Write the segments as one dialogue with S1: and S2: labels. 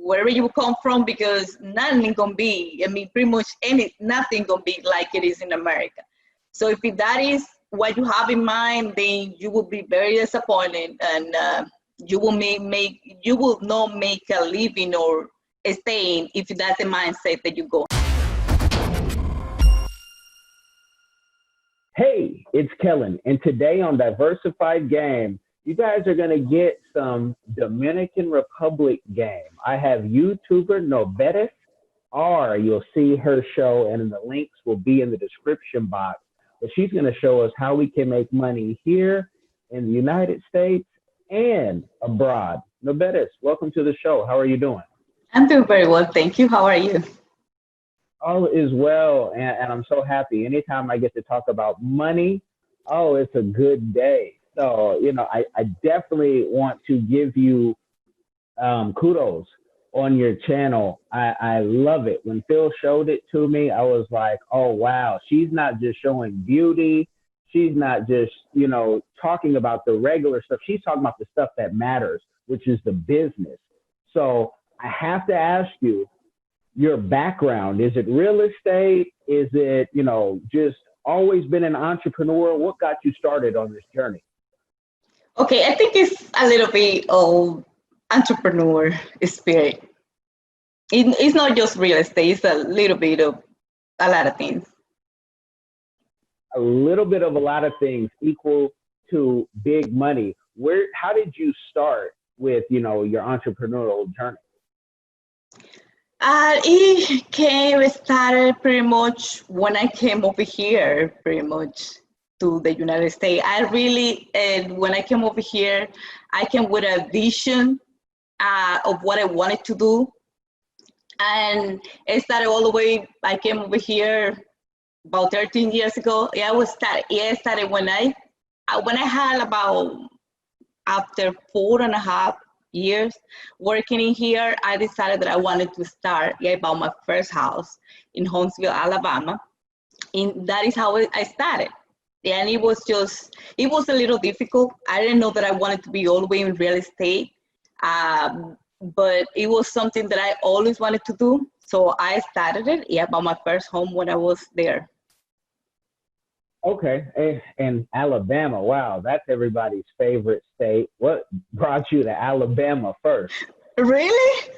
S1: wherever you come from, because nothing gonna be, I mean, pretty much nothing gonna be like it is in America. So if that is what you have in mind, then you will be very disappointed, and you will you will not make a living or staying if that's the mindset that you go.
S2: Hey, it's Kellen, and today on Diversified Game, you guys are going to get some Dominican Republic game. I have YouTuber Norberis, or you'll see her show, and the links will be in the description box. But she's going to show us how we can make money here in the United States and abroad. Norberis, welcome to the show. How are you doing?
S1: I'm doing very well, thank you. How are you?
S2: All is well, and I'm so happy. Anytime I get to talk about money, it's a good day. So, I definitely want to give you kudos on your channel. I love it. When Phil showed it to me, I was like, oh, wow, she's not just showing beauty. She's not just, talking about the regular stuff. She's talking about the stuff that matters, which is the business. So I have to ask you, your background, is it real estate? Is it, just always been an entrepreneur? What got you started on this journey?
S1: Okay, I think it's a little bit of entrepreneur spirit. It's not just real estate, it's a little bit of a lot of things.
S2: A little bit of a lot of things equal to big money. How did you start with, your entrepreneurial journey?
S1: It started pretty much when I came over here, pretty much to the United States. When I came over here, I came with a vision of what I wanted to do. And it started all the way, I came over here about 13 years ago. It started when I had about, after 4.5 years working in here, I decided that I wanted to start. I bought my first house in Huntsville, Alabama, and that is how I started. And it was a little difficult. I didn't know that I wanted to be all the way in real estate, but it was something that I always wanted to do. So I started it. I bought my first home when I was there.
S2: Okay, and Alabama, wow, that's everybody's favorite state. What brought you to Alabama first?
S1: Really?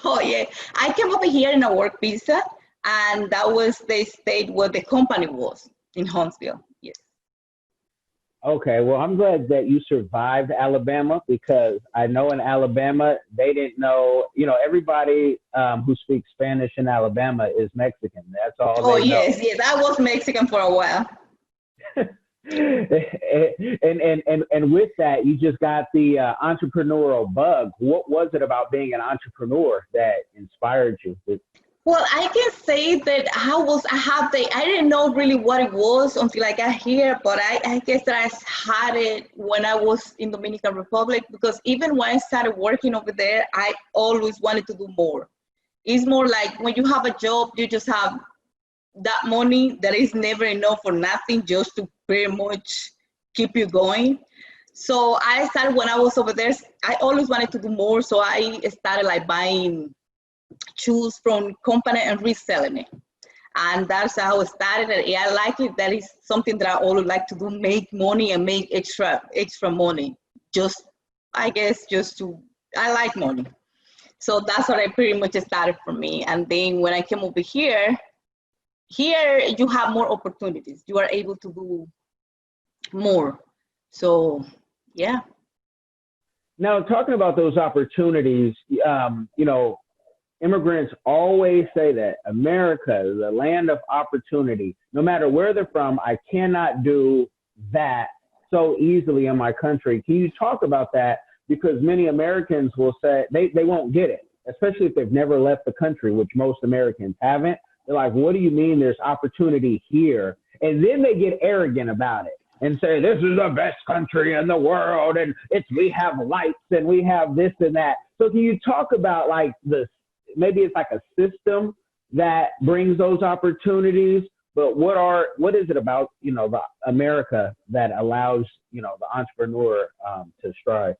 S1: Oh, yeah. I came over here in a work visa, and that was the state where the company was, in Huntsville, yes.
S2: Okay, well, I'm glad that you survived Alabama, because I know in Alabama, they didn't know, everybody who speaks Spanish in Alabama is Mexican. That's all they know.
S1: Yes, I was Mexican for a while.
S2: and with that, you just got the entrepreneurial bug. What was it about being an entrepreneur that inspired you?
S1: Well, I can say that I didn't know really what it was until I got here, but I guess that I had it when I was in Dominican Republic, because even when I started working over there, I always wanted to do more. It's more like when you have a job, you just have that money that is never enough for nothing, just to pretty much keep you going. So I started when I was over there, I always wanted to do more, so I started like buying shoes from company and reselling it, and that's how I started it. I like it. That is something that I always like to do: make money and make extra money. I like money, so that's what I pretty much started for me. And then when I came over here you have more opportunities. You are able to do more. So yeah.
S2: Now, talking about those opportunities, immigrants always say that America is a land of opportunity. No matter where they're from, I cannot do that so easily in my country. Can you talk about that? Because many Americans will say they won't get it, especially if they've never left the country, which most Americans haven't. They're like, what do you mean there's opportunity here? And then they get arrogant about it and say, this is the best country in the world, and we have lights and we have this and that. So can you talk about like maybe it's like a system that brings those opportunities, but what is it about, the America that allows, the entrepreneur to strive?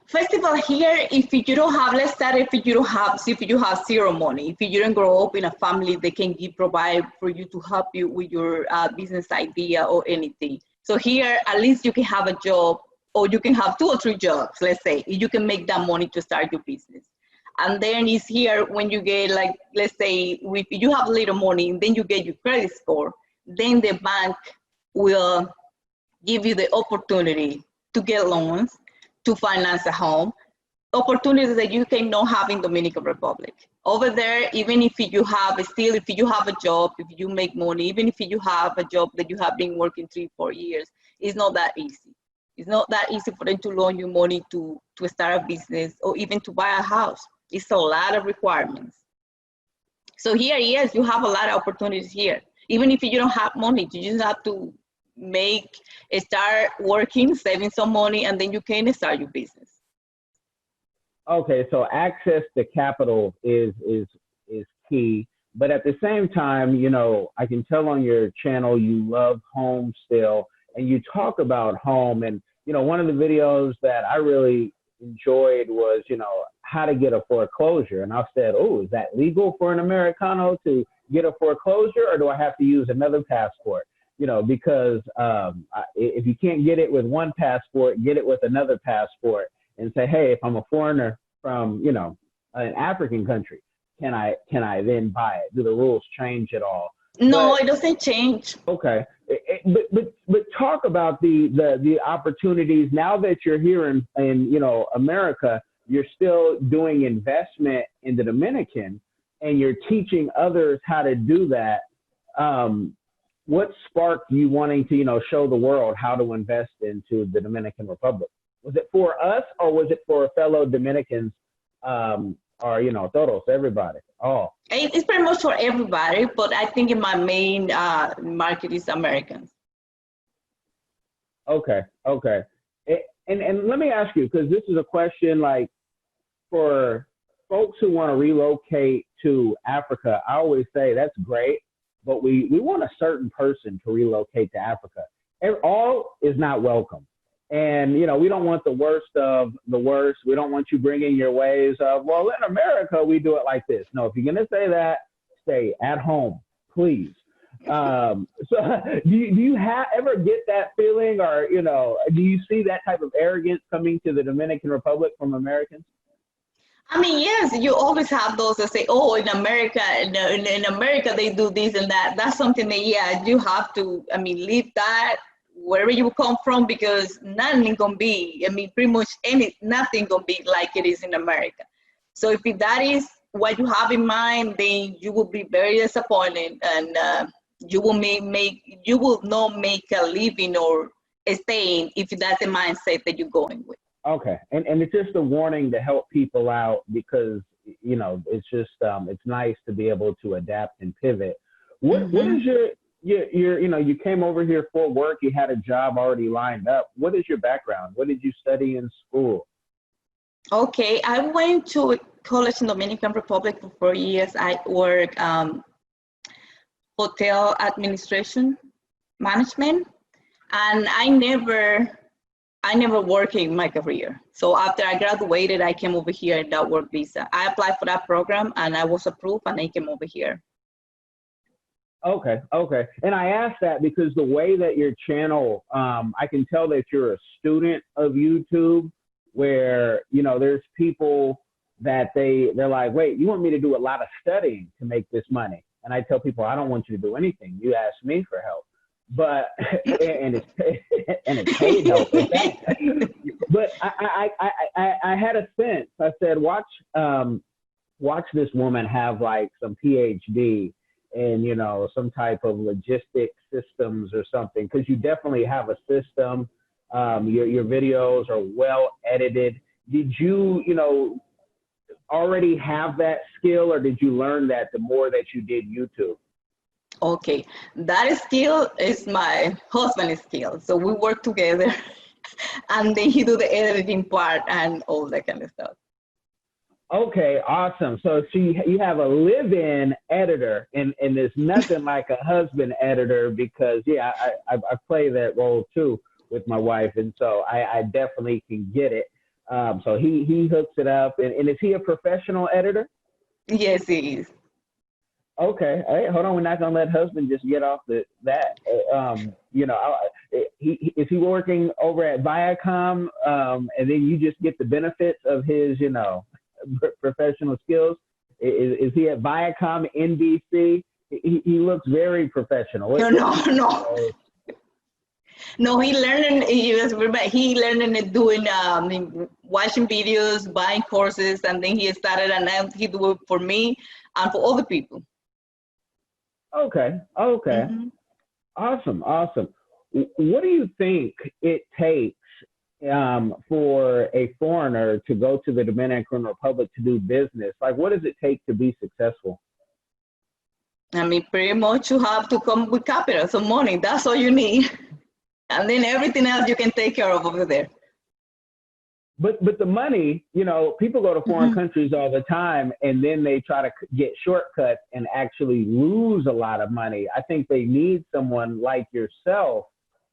S1: First of all, here, if you don't have, let's start if you have zero money, if you didn't grow up in a family that can provide for you to help you with your business idea or anything. So here, at least you can have a job, or you can have 2 or 3 jobs, let's say, you can make that money to start your business. And then it's here when you get, like, let's say, if you have little money, then you get your credit score, then the bank will give you the opportunity to get loans, to finance a home, opportunities that you cannot have in Dominican Republic. Over there, even if you have a job, if you make money, even if you have a job that you have been working 3-4 years, it's not that easy. It's not that easy for them to loan you money to start a business or even to buy a house. It's a lot of requirements. So here, yes, you have a lot of opportunities here. Even if you don't have money, you just have to start working, saving some money, and then you can start your business.
S2: Okay, so access to capital is key, but at the same time, you know, I can tell on your channel you love home still, and you talk about home. And you know, one of the videos that I really enjoyed was, you know, how to get a foreclosure. And I said, oh, is that legal for an Americano to get a foreclosure, or do I have to use another passport? You know, because if you can't get it with one passport, get it with another passport and say, hey, if I'm a foreigner from, you know, an African country, can I then buy it? Do the rules change at all?
S1: No, it doesn't change.
S2: Okay. But talk about the opportunities now that you're here in you know, America. You're still doing investment in the Dominican, and you're teaching others how to do that. What sparked you wanting to, you know, show the world how to invest into the Dominican Republic? Was it for us, or was it for fellow Dominicans, or, you know, todos, everybody? Oh,
S1: It's pretty much for everybody, but I think my main market is Americans.
S2: okay. And let me ask you, because this is a question, like, for folks who want to relocate to Africa, I always say that's great, but we want a certain person to relocate to Africa. All is not welcome. And, you know, we don't want the worst of the worst. We don't want you bringing your ways of, well, in America, we do it like this. No, if you're going to say that, stay at home, please. So do you ever get that feeling, or, you know, do you see that type of arrogance coming to the Dominican Republic from Americans?
S1: I mean, yes, you always have those that say, oh, in America, in America, they do this and that. That's something that, yeah, you have to, I mean, leave that wherever you come from, because nothing gonna be, I mean, pretty much nothing gonna be like it is in America. So if that is what you have in mind, then you will be very disappointed, and you will not make a living or staying if that's the mindset that you're going with.
S2: Okay, and it's just a warning to help people out, because, you know, it's just it's nice to be able to adapt and pivot. What is your you know, you came over here for work, you had a job already lined up. What is your background? What did you study in school?
S1: Okay, I went to college in Dominican Republic for 4 years. I worked hotel administration management, and I never worked in my career. So after I graduated, I came over here in that work visa. I applied for that program and I was approved, and I came over here.
S2: Okay. And I asked that because the way that your channel, I can tell that you're a student of YouTube, where, you know, there's people that they're like, wait, you want me to do a lot of studying to make this money? And I tell people, I don't want you to do anything. You ask me for help. But and it's paid help. But I had a sense. I said, watch this woman have like some PhD in, you know, some type of logistic systems or something, because you definitely have a system. Your videos are well edited. Did you, you know, already have that skill, or did you learn that the more that you did YouTube?
S1: Okay, that skill is my husband's skill. So we work together, and then he do the editing part and all that kind of stuff.
S2: Okay, awesome. So you have a live-in editor, and there's nothing like a husband editor, because, yeah, I play that role too with my wife, and so I definitely can get it. So he hooks it up. And is he a professional editor?
S1: Yes, he is.
S2: Okay. Hey, hold on. We're not gonna let husband just get off that. Is he working over at Viacom, and then you just get the benefits of his, professional skills? Is he at Viacom, NBC? He looks very professional.
S1: No. No, he learning. He learning and doing, watching videos, buying courses, and then he started, and now he do it for me and for other people.
S2: Okay. Mm-hmm. Awesome. What do you think it takes for a foreigner to go to the Dominican Republic to do business? Like, what does it take to be successful?
S1: I mean, pretty much you have to come with capital, some money. That's all you need. And then everything else you can take care of over there.
S2: But the money, people go to foreign countries all the time, and then they try to get shortcuts and actually lose a lot of money. I think they need someone like yourself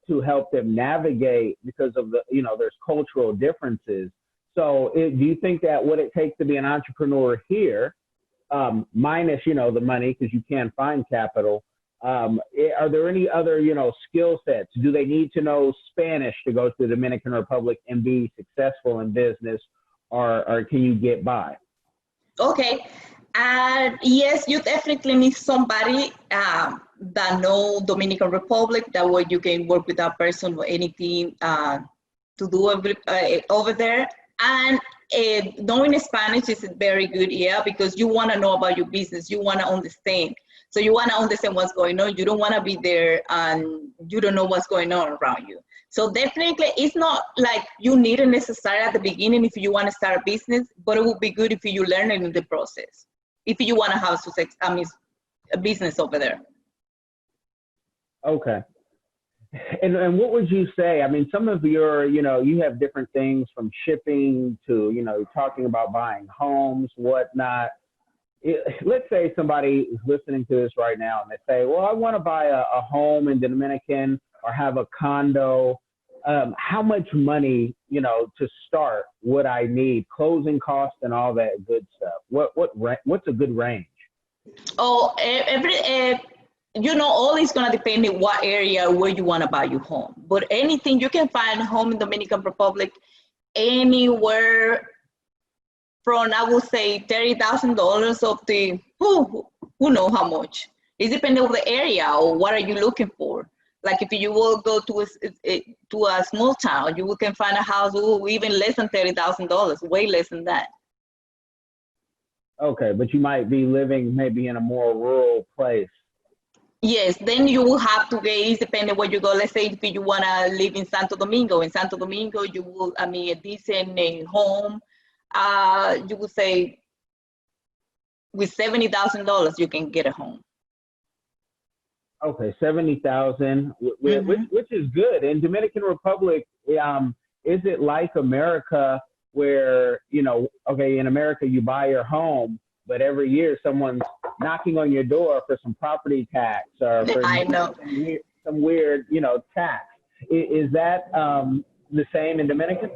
S2: to help them navigate because of there's cultural differences. So do you think that what it takes to be an entrepreneur here, minus, the money, because you can find capital, are there any other, skill sets? Do they need to know Spanish to go to the Dominican Republic and be successful in business, or can you get by?
S1: Okay. Yes, you definitely need somebody that know Dominican Republic. That way you can work with that person or anything to do over there. And knowing Spanish is very good, because you want to know about your business. You want to understand. So you want to understand what's going on. You don't want to be there and you don't know what's going on around you. So definitely, it's not like you need it necessarily at the beginning if you want to start a business, but it would be good if you learn it in the process. If you want to have success, a business over there.
S2: Okay. And what would you say? I mean, some of your, you have different things from shipping to, talking about buying homes, whatnot. Let's say somebody is listening to this right now and they say, well, I want to buy a home in the Dominican or have a condo. How much money, to start would I need, closing costs and all that good stuff? What's a good range?
S1: Oh, all is going to depend on what area where you want to buy your home. But anything, you can find a home in Dominican Republic anywhere from, I would say, $30,000 up to who know how much. It depends on the area or what are you looking for. Like if you will go to a small town, you can find a house even less than $30,000, way less than that.
S2: Okay, but you might be living maybe in a more rural place.
S1: Yes, then you will have to get, depending where you go. Let's say if you want to live in Santo Domingo. In Santo Domingo, you will, a decent home, you would say with $70,000, you can get a home.
S2: Okay, 70,000, which is good. In Dominican Republic, is it like America where, in America you buy your home, but every year someone's knocking on your door for some property tax or for some weird, tax. Is that the same in Dominican?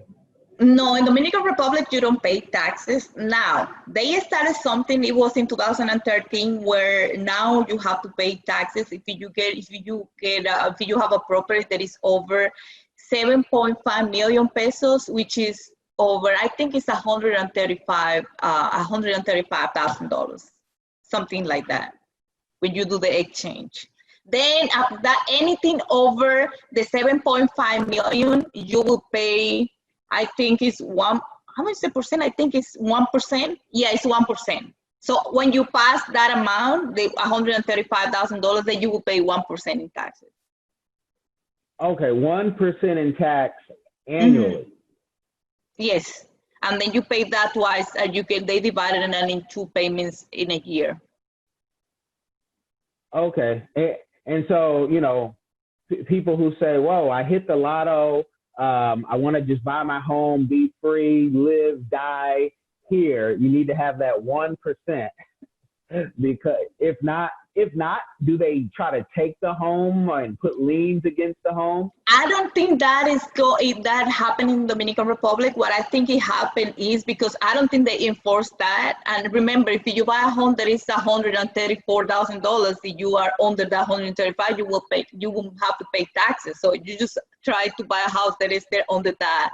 S1: No, in Dominican Republic, you don't pay taxes. Now, they started something, it was in 2013, where now you have to pay taxes if you have a property that is over 7.5 million pesos, which is over, I think it's $135,000, something like that, when you do the exchange. Then after that, anything over the 7.5 million, you will pay, I think it's how much is the percent? I think it's 1%. Yeah, it's 1%. So when you pass that amount, the $135,000, then you will pay 1% in taxes.
S2: Okay, 1% in tax annually.
S1: Mm-hmm. Yes, and then you pay that twice, and they divide it in 2 payments in a year.
S2: Okay, and so people who say, "Whoa, I hit the lotto. I want to just buy my home, be free, live, die here." You need to have that 1%, because if not, If not, do they try to take the home and put liens against the home?
S1: I don't think that happened in Dominican Republic. What I think it happened is because I don't think they enforce that. And remember, if you buy a home that is $134,000, if you are under that 135, you will have to pay taxes. So you just try to buy a house that is there under that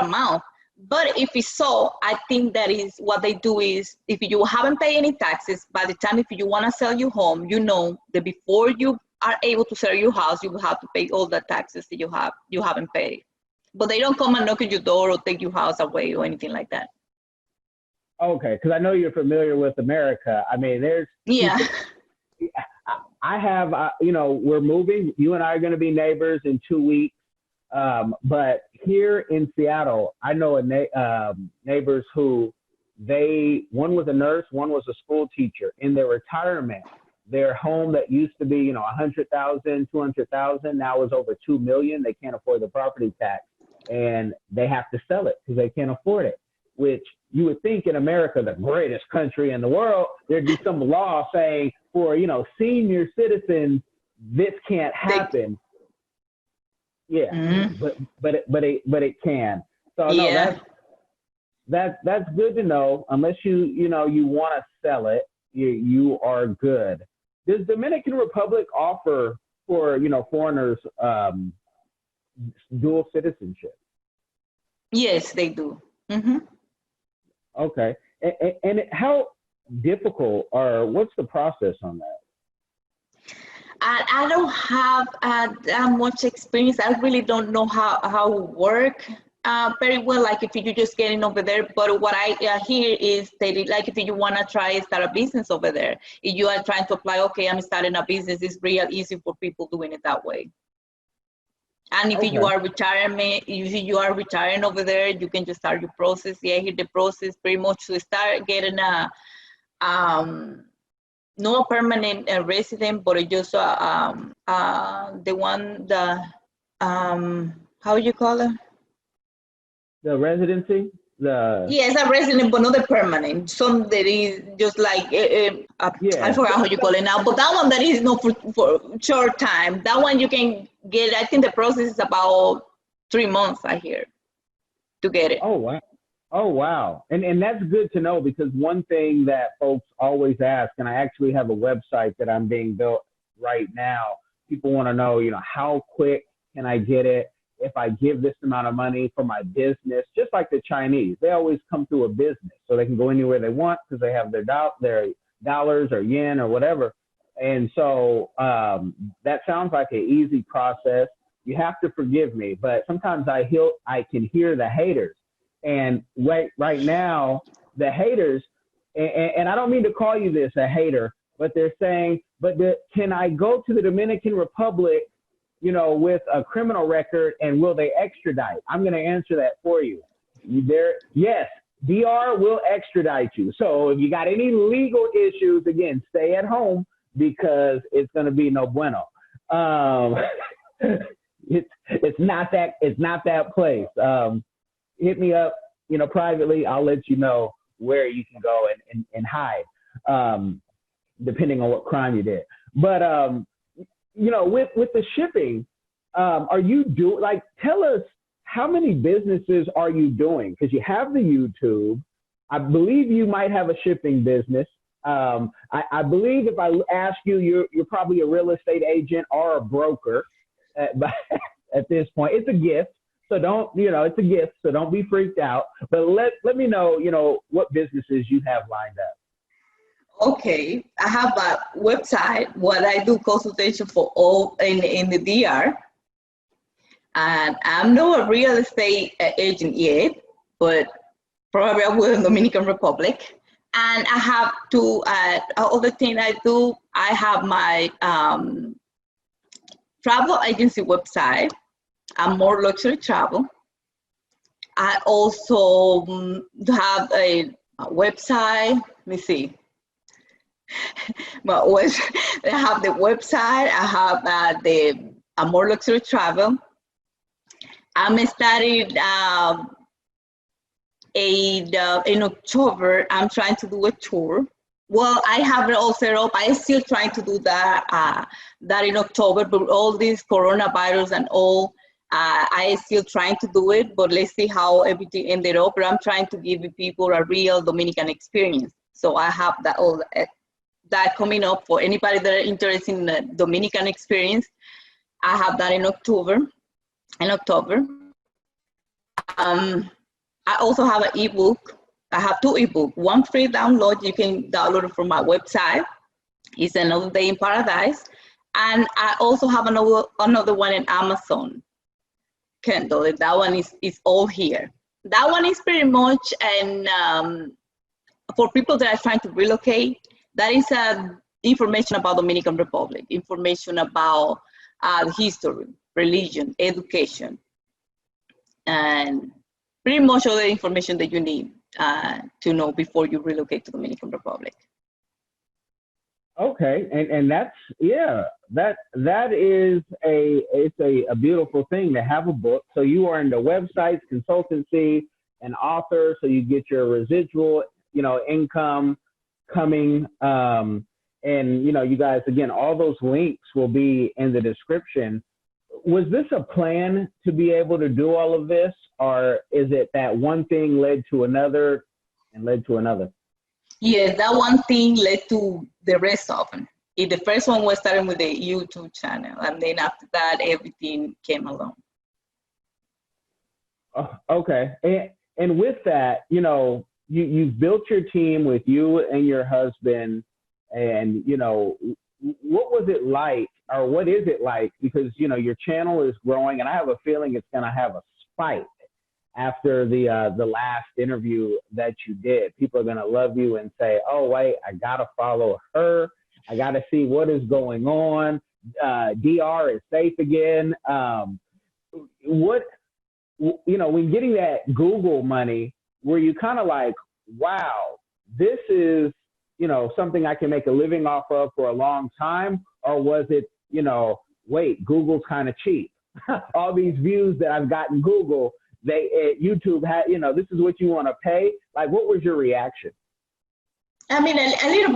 S1: amount. But if it's so, I think that is what they do is if you haven't paid any taxes, by the time if you want to sell your home, you know that before you are able to sell your house, you will have to pay all the taxes that you haven't paid. But they don't come and knock at your door or take your house away or anything like that.
S2: Okay, because I know you're familiar with America. I mean, I have, we're moving. You and I are going to be neighbors in 2 weeks. But here in Seattle, I know neighbors who one was a nurse, one was a school teacher. In their retirement, their home that used to be, $100,000, $200,000, now is over $2 million. They can't afford the property tax, and they have to sell it because they can't afford it. Which you would think in America, the greatest country in the world, there'd be some law saying for senior citizens this can't happen. Yeah, but it can. So no, that's good to know. Unless you want to sell it, you are good. Does Dominican Republic offer for foreigners dual citizenship?
S1: Yes, they do. Mm-hmm.
S2: Okay, and how difficult or what's the process on that?
S1: I don't have that much experience. I really don't know how it work very well, like if you're just getting over there. But what I hear is that if you want to try start a business over there, if you are trying to apply, okay, I'm starting a business, it's real easy for people doing it that way. And if you are you are retiring over there, you can just start your process. Yeah, here the process pretty much to start getting no permanent resident, but just the one how you call it?
S2: The residency?
S1: Yes, a resident, but not a permanent. Some that is just like I forgot how you call it now, but that one that is not for short time. That one you can get. I think the process is about 3 months. I hear to get it.
S2: Oh, wow. And that's good to know, because one thing that folks always ask, and I actually have a website that I'm being built right now. People want to know, how quick can I get it? If I give this amount of money for my business, just like the Chinese, they always come through a business so they can go anywhere they want because they have their dollars or yen or whatever. And so that sounds like an easy process. You have to forgive me, but sometimes I can hear the haters. And right now, the haters, and I don't mean to call you this a hater, but they're saying, can I go to the Dominican Republic, with a criminal record, and will they extradite? I'm going to answer that for you. Yes, DR will extradite you. So if you got any legal issues, again, stay at home because it's going to be no bueno. It's not that place. Hit me up, privately. I'll let you know where you can go and hide, depending on what crime you did. But, with the shipping, are you tell us how many businesses are you doing? Because you have the YouTube. I believe you might have a shipping business. I believe if I ask you, you're probably a real estate agent or a broker at this point. It's a gift. So it's a gift. So don't be freaked out. But let me know, what businesses you have lined up.
S1: Okay, I have a website. What I do consultation for all in the DR. And I'm not a real estate agent yet, but probably I will in Dominican Republic. And I have two other things I do. I have my travel agency website. I'm more luxury travel. I also have a website. Let me see. But I have the website. I have the more luxury travel. I'm starting in October. I'm trying to do a tour Well, I have it all set up. I still trying to do that in October, but all this coronavirus and all, I still trying to do it. But let's see how everything ended up. But I'm trying to give people a real Dominican experience. So I have that coming up for anybody that are interested in the Dominican experience. I have that in October. I also have an ebook. I have 2 ebooks. One free download. You can download it from my website. It's Another Day in Paradise. And I also have another one in Amazon Kindle. That one is all here. That one is pretty much for people that are trying to relocate. That is information about Dominican Republic, information about history, religion, education, and pretty much all the information that you need to know before you relocate to Dominican Republic.
S2: Okay, and that's, yeah, that is a beautiful thing to have a book. So you are into websites, consultancy, and author, so you get your residual, income coming. And you guys, again, all those links will be in the description. Was this a plan to be able to do all of this, or is it that one thing led to another and led to another?
S1: Yes, that one thing led to the rest of them. The first one was starting with the YouTube channel, and then after that, everything came along.
S2: Okay, and with that, you've built your team with you and your husband, and what was it like, or what is it like? Because your channel is growing, and I have a feeling it's going to have a spike after the last interview that you did. People are going to love you and say, oh, wait, I got to follow her. I got to see what is going on. DR is safe again. When getting that Google money, were you kind of like, wow, this is, something I can make a living off of for a long time? Or was it, wait, Google's kind of cheap. All these views that I've gotten Google, YouTube had, this is what you want to pay. Like, what was your reaction?
S1: I mean, a little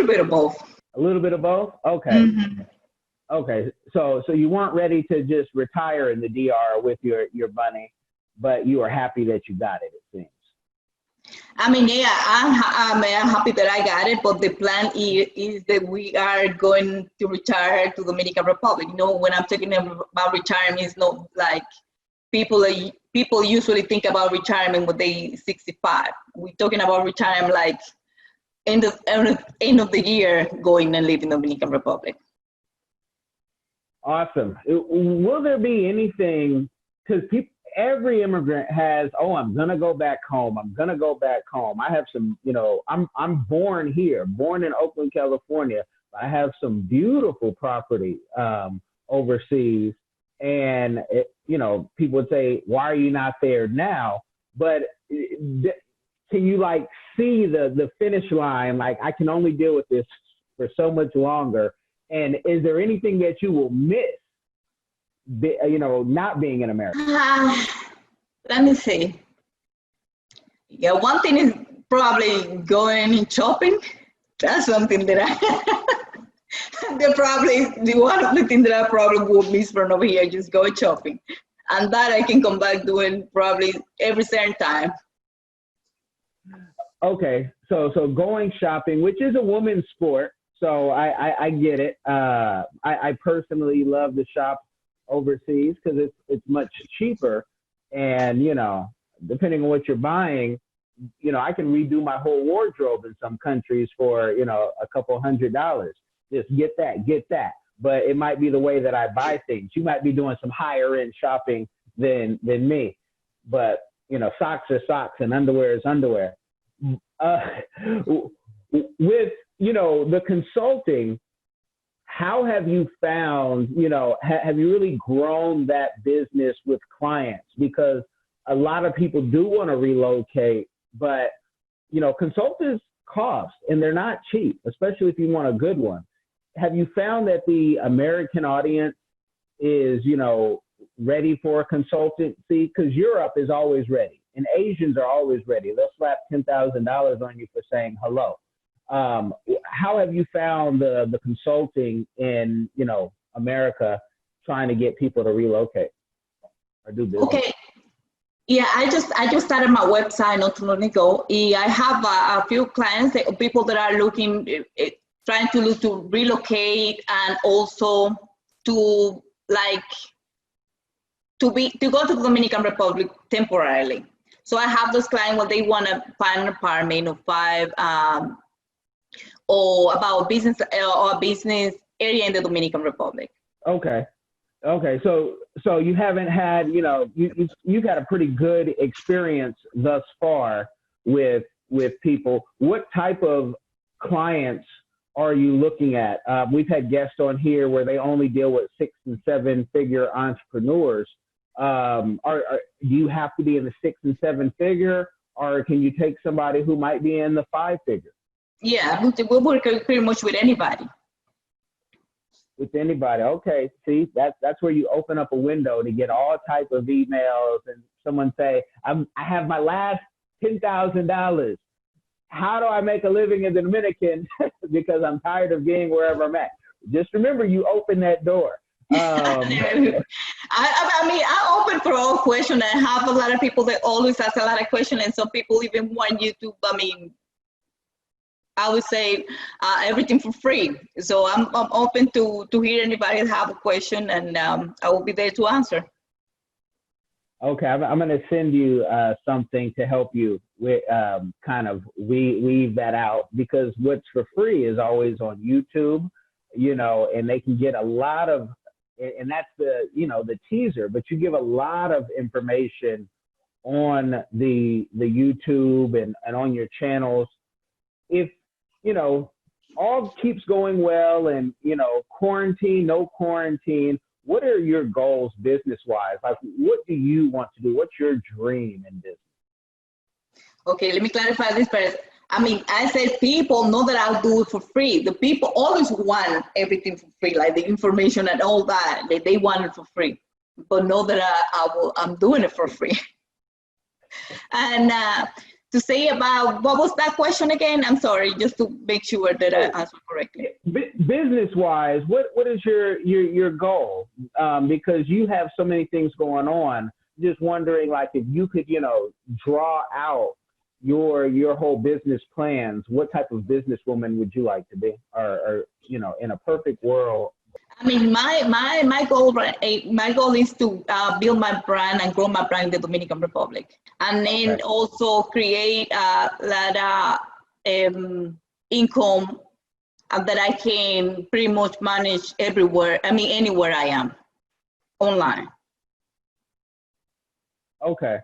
S1: bit of both.
S2: A little bit of both? Okay.
S1: Mm-hmm.
S2: Okay. So you weren't ready to just retire in the DR with your money, but you were happy that you got it, it seems.
S1: I mean, yeah, I'm happy that I got it, but the plan is that we are going to retire to Dominican Republic. When I'm talking about retirement, it's not like people usually think about retirement when they 65. We're talking about retirement like end of the year, going and living in the Dominican Republic. Awesome.
S2: Will there be anything, because every immigrant has, I'm going to go back home. I'm going to go back home. I have some, I'm born here, born in Oakland, California. I have some beautiful property overseas. And, people would say, why are you not there now? But can you see the finish line? Like, I can only deal with this for so much longer. And is there anything that you will miss, not being in America?
S1: Let me see. Yeah, one thing is probably going and shopping. That's something that one of the things that I probably would miss from over here, just going shopping. And that I can come back doing probably every certain time.
S2: Okay, so going shopping, which is a woman's sport, so I get it. I personally love to shop overseas because it's much cheaper, and depending on what you're buying, I can redo my whole wardrobe in some countries for a couple $100. Just get that. But it might be the way that I buy things. You might be doing some higher end shopping than me, but socks are socks and underwear is underwear. With the consulting, how have you found, have you really grown that business with clients? Because a lot of people do want to relocate, but consultants cost, and they're not cheap, especially if you want a good one. Have you found that the American audience is, ready for a consultancy? Because Europe is always ready, and Asians are always ready. They'll slap $10,000 on you for saying hello. How have you found the consulting in, America, trying to get people to relocate or do business?
S1: Okay. Yeah, I just started my website not too long ago. I have a few clients, people that are looking, trying to look to relocate, and also to go to the Dominican Republic temporarily. So I have those clients where they want to find an apartment or five, or about business or a business area in the Dominican Republic.
S2: Okay. So you haven't had, you've had a pretty good experience thus far with people. What type of clients are you looking at? We've had guests on here where they only deal with 6 and 7 figure entrepreneurs. Do you have to be in the 6 and 7 figure, or can you take somebody who might be in the 5 figure?
S1: Yeah, we work pretty much with anybody.
S2: With anybody. Okay. See, that's where you open up a window to get all type of emails, and someone say, I have my last $10,000. How do I make a living in the Dominican? Because I'm tired of being wherever I'm at. Just remember, you open that door.
S1: I open for all questions. I have a lot of people that always ask a lot of questions, and some people even want you to, I would say everything for free. So I'm open to hear anybody have a question, and I will be there to answer.
S2: Okay, I'm going to send you something to help you with kind of weave that out, because what's for free is always on YouTube, and they can get a lot of, and that's the teaser, but you give a lot of information on the YouTube and on your channels. If all keeps going well, and quarantine, no quarantine, what are your goals business-wise? Like, what do you want to do? What's your dream in business?
S1: Okay, let me clarify this first. I said people know that I'll do it for free. The people always want everything for free, like the information and all that. They want it for free, but know that I'm doing it for free. And to say about, what was that question again? I'm sorry, just to make sure that I answered correctly.
S2: Business-wise, what is your goal? Because you have so many things going on. Just wondering, like, if you could, draw out your whole business plans, what type of businesswoman would you like to be? Or in a perfect world.
S1: My goal is to build my brand and grow my brand in the Dominican Republic, and then also create that income that I can pretty much manage everywhere. Anywhere I am, online.
S2: Okay.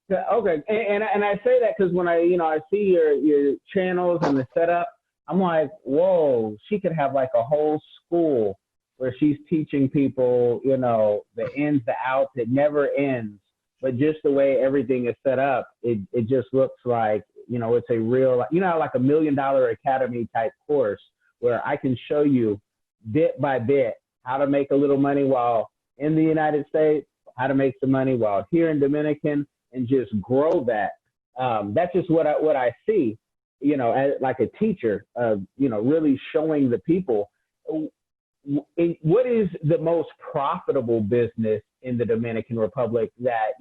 S2: And I say that because when I see your channels and the setup, I'm like, whoa, she could have like a whole school where she's teaching people, the ins, the outs. It never ends. But just the way everything is set up, it just looks like, it's a real, like $1 million academy type course where I can show you bit by bit how to make a little money while in the United States, how to make some money while here in Dominican, and just grow that. That's just what I see, as like a teacher, really showing the people what is the most profitable business in the Dominican Republic that,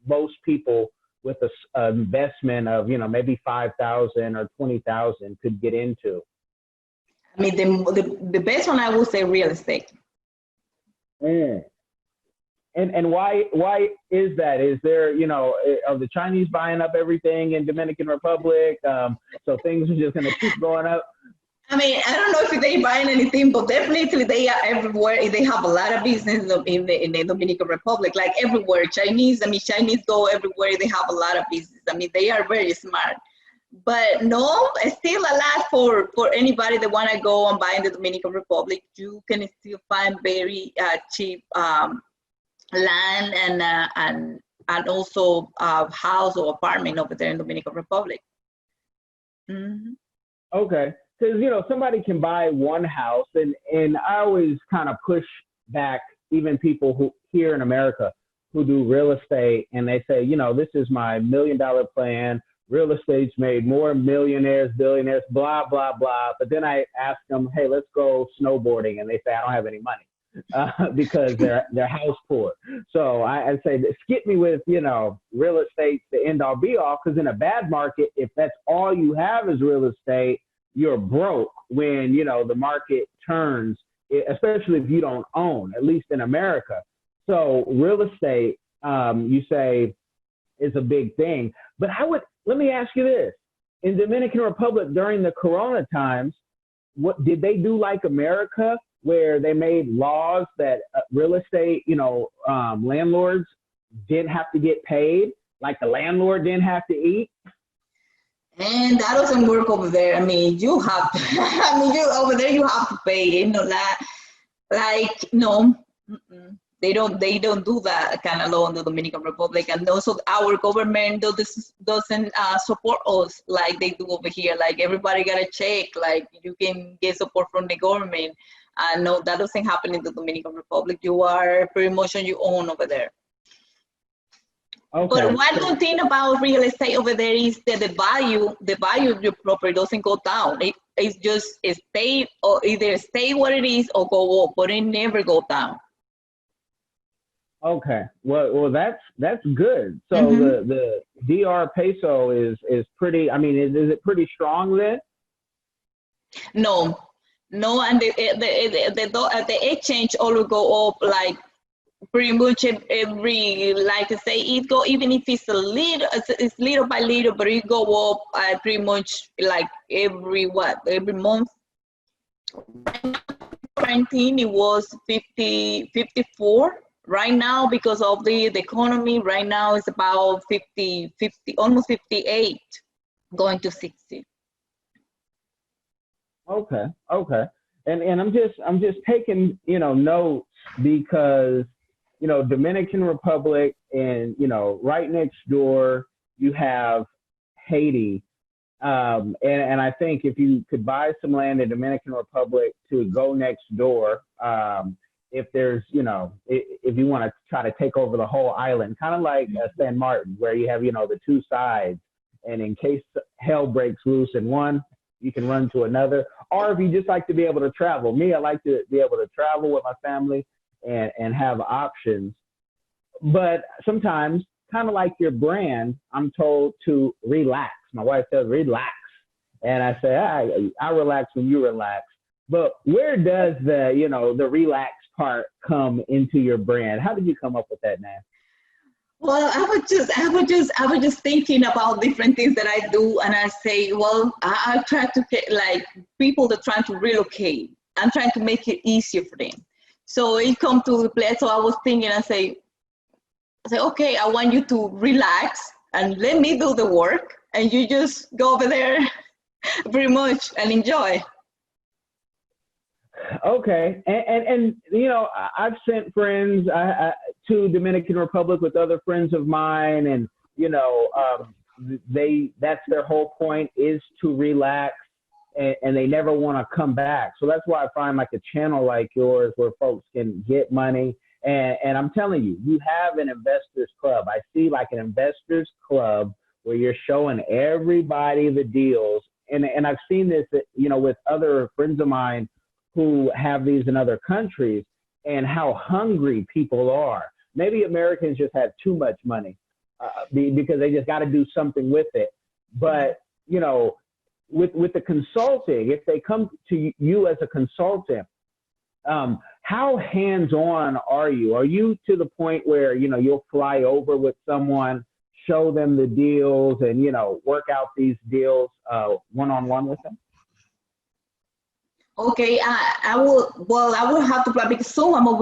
S2: most people with a investment of, maybe 5,000 or 20,000 could get into.
S1: The best one, I would say real estate.
S2: And why is that? Is there, are the Chinese buying up everything in Dominican Republic? So things are just going to keep going up?
S1: I don't know if they buying anything, but definitely they are everywhere. They have a lot of business in the Dominican Republic, like everywhere. Chinese go everywhere. They have a lot of business. They are very smart. But no, it's still a lot for anybody that want to go and buy in the Dominican Republic. You can still find very cheap land and also house or apartment over there in Dominican Republic. Mm-hmm.
S2: Okay. Because, somebody can buy one house, and I always kind of push back even people who here in America who do real estate, and they say, this is my $1 million plan real estate's made more millionaires, billionaires, blah, blah, blah. But then I ask them, hey, let's go snowboarding. And they say, I don't have any money because they're house poor. So I say, skip me with, real estate, the end all be all. Because in a bad market, if that's all you have is real estate, you're broke when, the market turns, especially if you don't own, at least in America. So real estate, you say, is a big thing. But let me ask you this. In Dominican Republic during the Corona times, what did they do like America, where they made laws that real estate, landlords didn't have to get paid, like the landlord didn't have to eat?
S1: And that doesn't work over there. I mean, you have to, over there you have to pay, that, like, no, they don't do that kind of law in the Dominican Republic. And also our government doesn't support us like they do over here. Like everybody got a check, like you can get support from the government. No, that doesn't happen in the Dominican Republic. You are pretty much on your own over there. Okay. But one good thing about real estate over there is that the value of your property doesn't go down. It's just stay, or either stay what it is or go up, but it never go down.
S2: Okay, well that's good. So the DR Peso is pretty. I mean, is it pretty strong then?
S1: No, and the exchange always go up like pretty much every, like I say, it go, even if it's it's little by little, but it go up pretty much like every month. 2019 it was 54. Right now, because of the economy, right now it's about 50, almost 58, going to 60.
S2: Okay. And I'm just taking, notes because, Dominican Republic and, right next door, you have Haiti. And I think if you could buy some land in Dominican Republic to go next door, if there's, if you want to try to take over the whole island, kind of like San Martin, where you have, the two sides, and in case hell breaks loose in one, you can run to another. Or if you just like to be able to travel. Me, I like to be able to travel with my family and have options. But sometimes, kind of like your brand, I'm told to relax. My wife says, relax. And I say, I relax when you relax. But where does the relax part come into your brand? How did you come up with that name?
S1: Well, I was just thinking about different things that I do, and I say, well, I try to get like people that are trying to relocate. I'm trying to make it easier for them. So it come to the place. So I was thinking, I say, okay, I want you to relax and let me do the work, and you just go over there, pretty much, and enjoy. Okay,
S2: and I've sent friends to Dominican Republic with other friends of mine, and that's their whole point, is to relax, and they never want to come back. So that's why I find like a channel like yours where folks can get money, and I'm telling you, you have an investors club. I see like an investors club where you're showing everybody the deals, and I've seen this with other friends of mine who have these in other countries, and how hungry people are. Maybe Americans just have too much money because they just got to do something with it. But, with the consulting, if they come to you as a consultant, how hands-on are you? Are you to the point where, you'll fly over with someone, show them the deals, and, work out these deals one-on-one with them?
S1: Okay, I will have to plan, because soon I'm gonna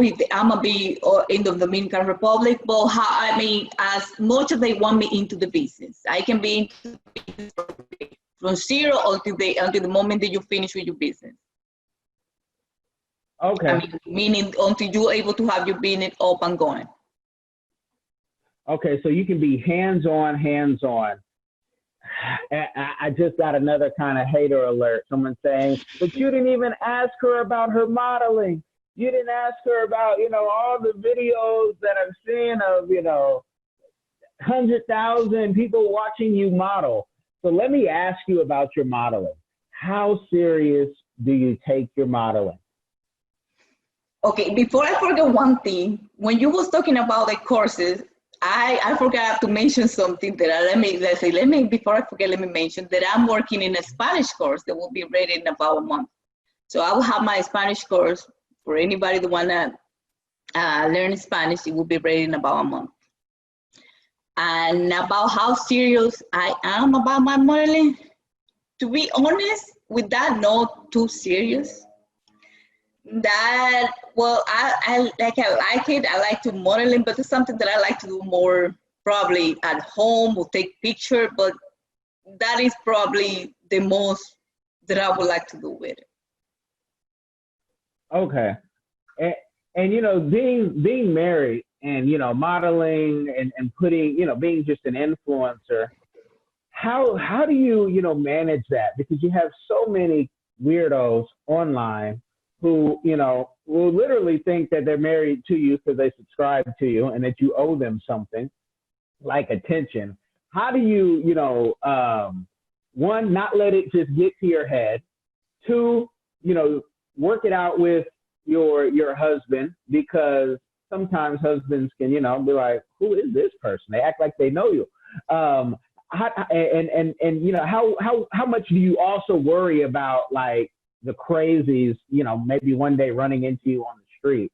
S1: be in the Dominican Republic. But as much as they want me into the business, I can be into the business from zero until the moment that you finish with your business.
S2: Okay.
S1: Meaning until you're able to have your business up and going.
S2: Okay, so you can be hands-on. I just got another kind of hater alert. Someone saying, but you didn't even ask her about her modeling. You didn't ask her about, all the videos that I'm seeing of, 100,000 people watching you model. So let me ask you about your modeling. How serious do you take your modeling?
S1: Okay, before I forget one thing, when you was talking about the courses, I forgot to mention something that before I forget, let me mention that I'm working in a Spanish course that will be ready in about a month. So I will have my Spanish course for anybody that wanna learn Spanish. It will be ready in about a month. And about how serious I am about my modeling, to be honest, with that, not too serious. That, well, I like it. I like to modeling, but it's something that I like to do more probably at home or take picture, but that is probably the most that I would like to do with it.
S2: Okay. And you know, being married and, you know, modeling and putting, you know, being just an influencer, how do you, you know, manage that? Because you have so many weirdos online who, you know, will literally think that they're married to you because they subscribe to you and that you owe them something like attention. How do you, you know, one, not let it just get to your head. Two, you know, work it out with your husband, because sometimes husbands can, you know, be like, who is this person? They act like they know you. And you know, how much do you also worry about, like, the crazies, you know, maybe one day running into you on the street?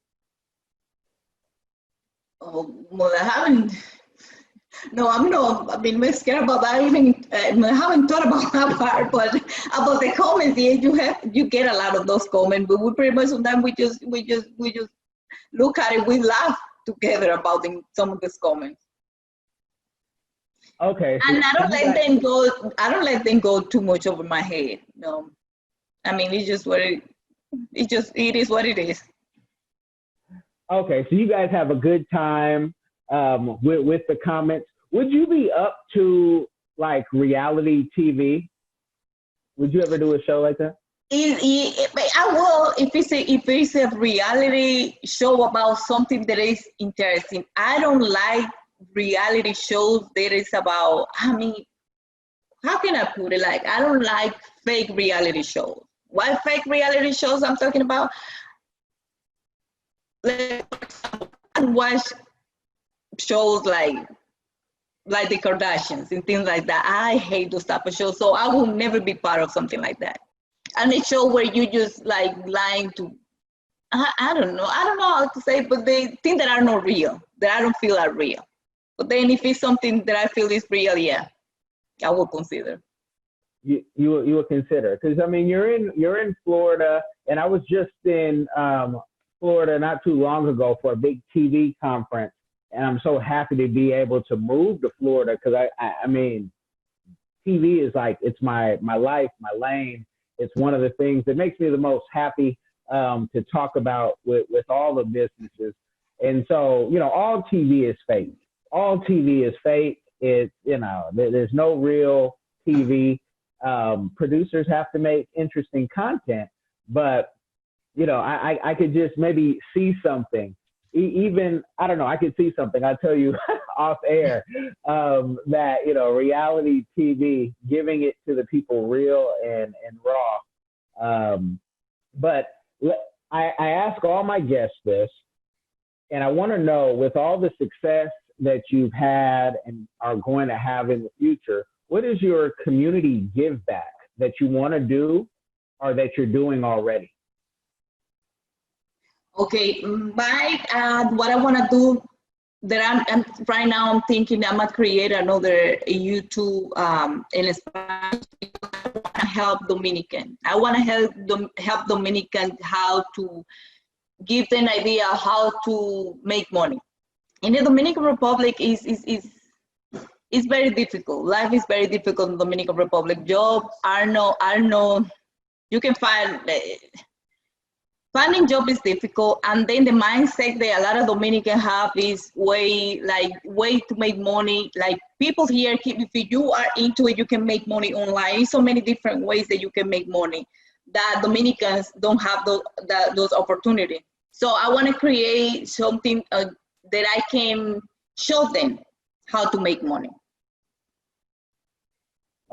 S1: Oh, well, I haven't. No, I'm not. I've been scared about that. Even I haven't thought about that part, but about the comments, yeah, you get a lot of those comments. But we pretty much sometimes we just look at it. We laugh together about some of these comments.
S2: Okay.
S1: And I don't let them go. I don't let them go too much over my head. No, I mean, it's just what it is what it is.
S2: Okay, so you guys have a good time with the comments. Would you be up to, like, reality TV? Would you ever do a show like that?
S1: I will if it's a reality show about something that is interesting. I don't like reality shows that is about. I mean, how can I put it? Like, I don't like fake reality shows. What fake reality shows I'm talking about? Like, I watch shows like the Kardashians and things like that. I hate those type of shows, so I will never be part of something like that. And a show where you just like lying to, I don't know how to say, but they things that are not real, that I don't feel are real. But then if it's something that I feel is real, yeah, I will consider.
S2: You will consider, because I mean, you're in Florida, and I was just in Florida not too long ago for a big TV conference, and I'm so happy to be able to move to Florida, because I mean, TV is like, it's my life, my lane. It's one of the things that makes me the most happy to talk about with all the businesses. And so, you know, all TV is fake. All TV is fake. It's, you know, there's no real TV. Producers have to make interesting content, but, you know, I could just maybe see something. Even, I don't know, I could see something, I'll tell you off air, that, you know, reality TV, giving it to the people real and raw. But I ask all my guests this, and I want to know, with all the success that you've had and are going to have in the future, what is your community give back that you want to do or that you're doing already?
S1: Okay, what I want to do, that I'm right now, I'm thinking I'm gonna create another YouTube in Spanish. I want to help Dominican. I want to help Dominican how to give them an idea how to make money. In the Dominican Republic is very difficult. Life is very difficult in the Dominican Republic. Jobs are no. You can find. Finding job is difficult, and then the mindset that a lot of Dominicans have is way to make money. Like, people here, if you are into it, you can make money online. There's so many different ways that you can make money that Dominicans don't have those opportunities. So I want to create something that I can show them how to make money.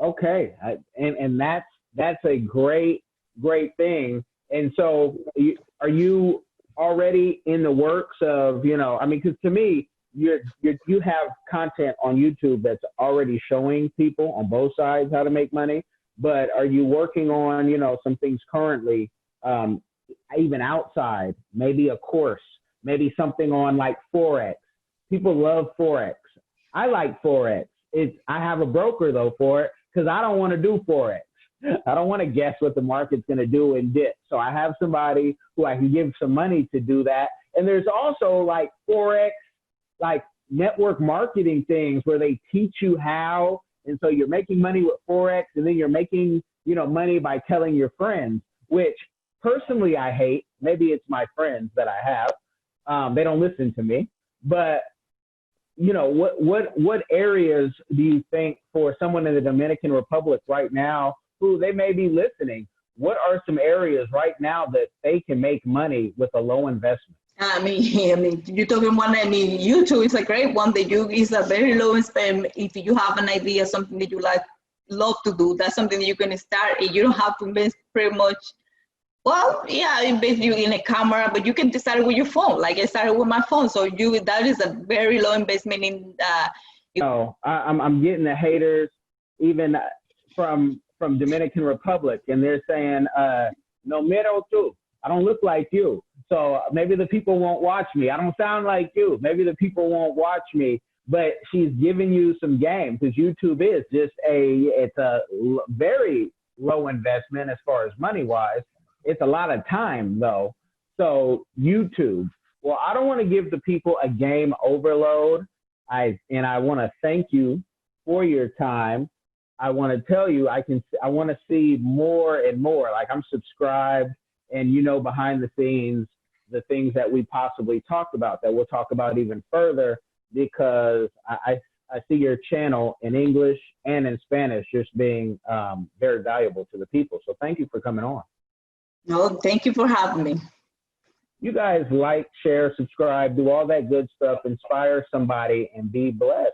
S2: Okay. And that's a great thing. And so are you already in the works of, I mean, because to me, you have content on YouTube that's already showing people on both sides how to make money, but are you working on, some things currently, even outside, maybe a course, maybe something on like Forex? People love Forex. I like Forex. I have a broker though for it because I don't want to do Forex. I don't want to guess what the market's going to do and dip. So I have somebody who I can give some money to do that. And there's also like Forex, like network marketing things where they teach you how. And so you're making money with Forex, and then you're making, money by telling your friends, which personally I hate. Maybe it's my friends that I have. They don't listen to me. But, what areas do you think for someone in the Dominican Republic right now who they may be listening, what are some areas right now that they can make money with a low investment?
S1: I mean, you're talking one. YouTube is a great one. Is a very low investment. If you have an idea, something that you love to do, that's something that you can start. You don't have to invest pretty much. Well, yeah, invest you in a camera, but you can start with your phone. Like I started with my phone, so that is a very low investment in.
S2: I'm getting the haters even from Dominican Republic, and they're saying, no miro tú. I don't look like you. So maybe the people won't watch me. I don't sound like you. Maybe the people won't watch me, but she's giving you some game because YouTube is just it's a very low investment as far as money wise. It's a lot of time though. So YouTube, well, I don't want to give the people a game overload. I want to thank you for your time. I want to tell you, I want to see more and more. Like I'm subscribed, and behind the scenes, the things that we possibly talked about that we'll talk about even further, because I see your channel in English and in Spanish just being very valuable to the people. So thank you for coming on.
S1: No, thank you for having me.
S2: You guys like, share, subscribe, do all that good stuff, inspire somebody, and be blessed.